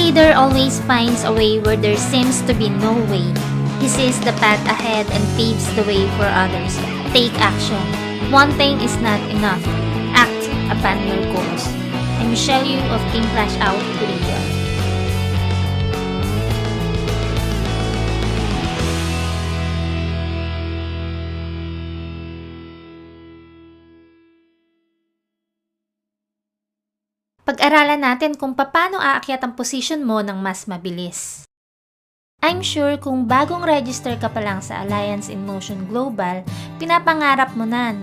leader always finds a way where there seems to be no way. He sees the path ahead and paves the way for others. Take action. One thing is not enough. Act upon your goals. I'm Michelle Yu of Team Flash Out, Korea. Pag-aralan natin kung paano aakyat ang position mo ng mas mabilis. I'm sure kung bagong register ka pa lang sa Alliance in Motion Global, pinapangarap mo na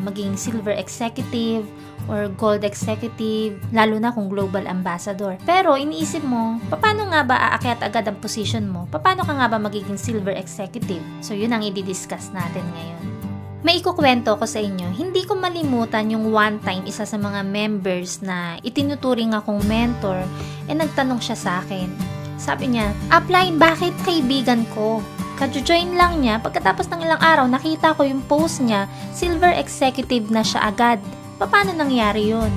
maging Silver Executive or Gold Executive, lalo na kung Global Ambassador. Pero iniisip mo, paano nga ba aakyat agad ang position mo? Paano ka nga ba magiging Silver Executive? So yun ang i-discuss natin ngayon. May ikukwento ko sa inyo, hindi ko malimutan yung one time isa sa mga members na itinuturing akong mentor, nagtanong siya sa akin. Sabi niya, "Upline, bakit kaibigan ko?" Kadjo-join lang niya, pagkatapos ng ilang araw nakita ko yung post niya, Silver Executive na siya agad. Paano nangyari yun?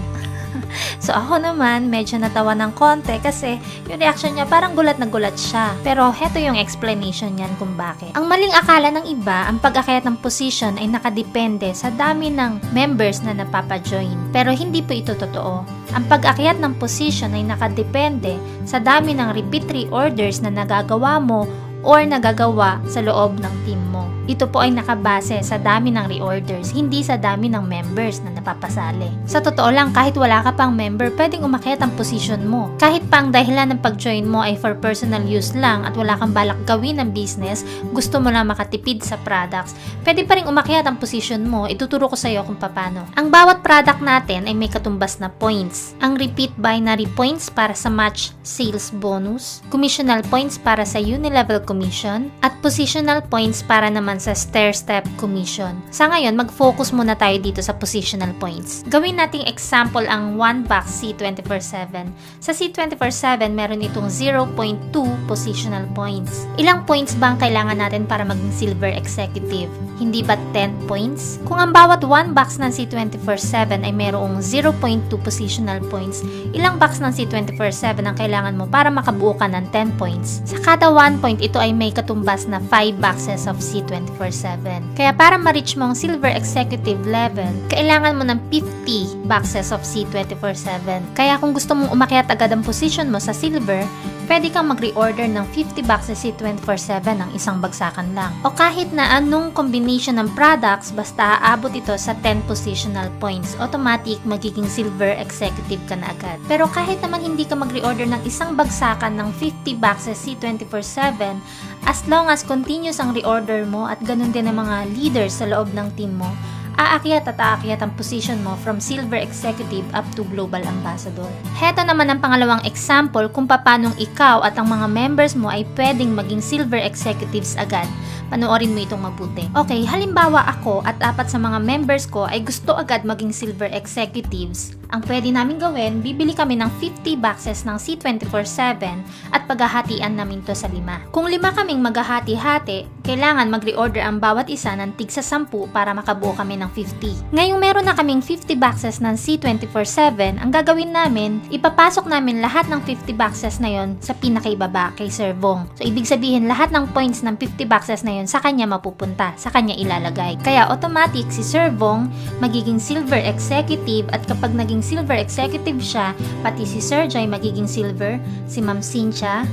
So ako naman, medyo natawa ng konti kasi yung reaction niya parang gulat na gulat siya. Pero heto yung explanation niyan kung bakit. Ang maling akala ng iba, ang pag-akyat ng position ay nakadepende sa dami ng members na napapajoin. Pero hindi po ito totoo. Ang pag-akyat ng position ay nakadepende sa dami ng repeat reorders na nagagawa mo or nagagawa sa loob ng team mo. Ito po ay nakabase sa dami ng reorders, hindi sa dami ng members na napapasali. Sa totoo lang, kahit wala ka pang member, pwedeng umakyat ang position mo. Kahit pa ang dahilan ng pag-join mo ay for personal use lang at wala kang balak gawin ng business, gusto mo lang makatipid sa products, pwede pa rin umakyat ang position mo. Ituturo ko sa iyo kung paano. Ang bawat product natin ay may katumbas na points. Ang repeat binary points para sa match sales bonus, commissional points para sa unilevel commission, at positional points para naman sa stair-step commission. Sa ngayon, mag-focus muna tayo dito sa positional points. Gawin nating example ang 1 box C24/7. Sa C24/7, meron itong 0.2 positional points. Ilang points ba ang kailangan natin para maging Silver Executive? Hindi ba 10 points? Kung ang bawat 1 box ng C24/7 ay merong 0.2 positional points, ilang box ng C24/7 ang kailangan mo para makabuo ka ng 10 points? Sa kada 1 point, ito ay may katumbas na 5 boxes of C24/7. Kaya para ma-reach mo ang Silver Executive level, kailangan mo ng 50 boxes of C24/7. Kaya kung gusto mong umakyat agad ang position mo sa Silver, pwede kang mag-reorder ng 50 boxes C24/7 ng isang bagsakan lang. O kahit na anong combination ng products, basta aabot ito sa 10 positional points, automatic magiging Silver Executive ka na agad. Pero kahit naman hindi ka mag-reorder ng isang bagsakan ng 50 boxes C24/7, as long as continuous ang reorder mo at ganun din ang mga leaders sa loob ng team mo, aakyat at aakyat ang position mo from Silver Executive up to Global Ambassador. Heto naman ang pangalawang example kung paanong ikaw at ang mga members mo ay pwedeng maging Silver Executives agad. Panoorin mo itong mabuti. Okay, halimbawa ako at 4 sa mga members ko ay gusto agad maging Silver Executives. Ang pwede namin gawin, bibili kami ng 50 boxes ng C24/7 at paghahatian namin to sa 5. Kung 5 kaming maghahati-hati, kailangan mag-reorder ang bawat isa ng tig sa 10 para makabuo kami ng 50. Ngayong meron na kaming 50 boxes ng C24/7, ang gagawin namin, ipapasok namin lahat ng 50 boxes na yon sa pinakaibaba kay Sir Vong. So ibig sabihin, lahat ng points ng 50 boxes na yon sa kanya mapupunta, sa kanya ilalagay. Kaya automatic si Sir Vong magiging Silver Executive, at kapag naging Silver Executive siya, pati si Sir Joy magiging Silver, si Ma'am Cynthia,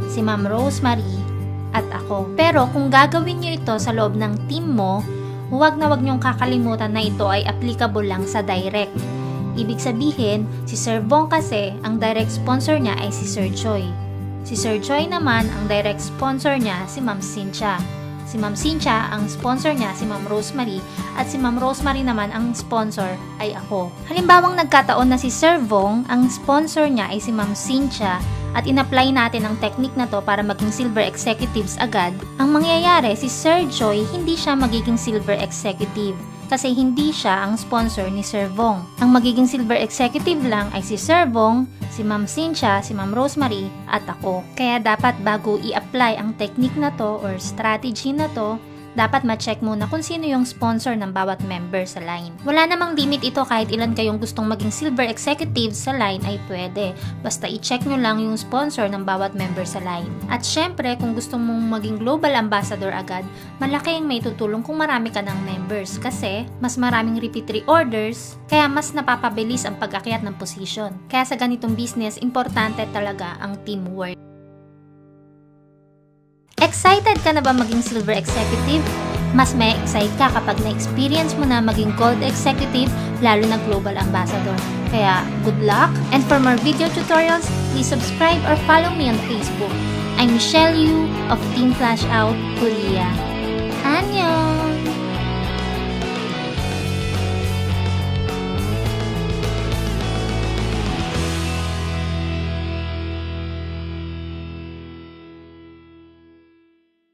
si Ma'am Rosemary, at ako. Pero kung gagawin nyo ito sa loob ng team mo, huwag niyong kakalimutan na ito ay applicable lang sa direct. Ibig sabihin, si Sir Vong kasi, ang direct sponsor niya ay si Sir Joy. Si Sir Joy naman, ang direct sponsor niya si Ma'am Cynthia. Si Ma'am Cynthia, ang sponsor niya si Ma'am Rosemary, at si Ma'am Rosemary naman ang sponsor ay ako. Halimbawang nagkataon na si Sir Vong, ang sponsor niya ay si Ma'am Cynthia, at in-apply natin ang technique na to para maging Silver Executives agad, ang mangyayari si Sir Joy hindi siya magiging Silver Executive kasi hindi siya ang sponsor ni Sir Vong. Ang magiging Silver Executive lang ay si Sir Vong, si Ma'am Cynthia, si Ma'am Rosemary, at ako. Kaya dapat bago i-apply ang technique na to or strategy na to, dapat ma-check muna kung sino yung sponsor ng bawat member sa line. Wala namang limit ito, kahit ilan kayong gustong maging silver executives sa line ay pwede. Basta i-check nyo lang yung sponsor ng bawat member sa line. At syempre, kung gusto mong maging global ambassador agad, malaki yung may tutulong kung marami ka ng members kasi mas maraming repeat reorders, kaya mas napapabilis ang pag-akyat ng position. Kaya sa ganitong business, importante talaga ang teamwork. Excited ka na ba maging silver executive? Mas may excite ka kapag na-experience mo na maging gold executive, lalo na global ambassador. Kaya, good luck! And for more video tutorials, please subscribe or follow me on Facebook. I'm Michelle Yu of Team Flash Out, Korea.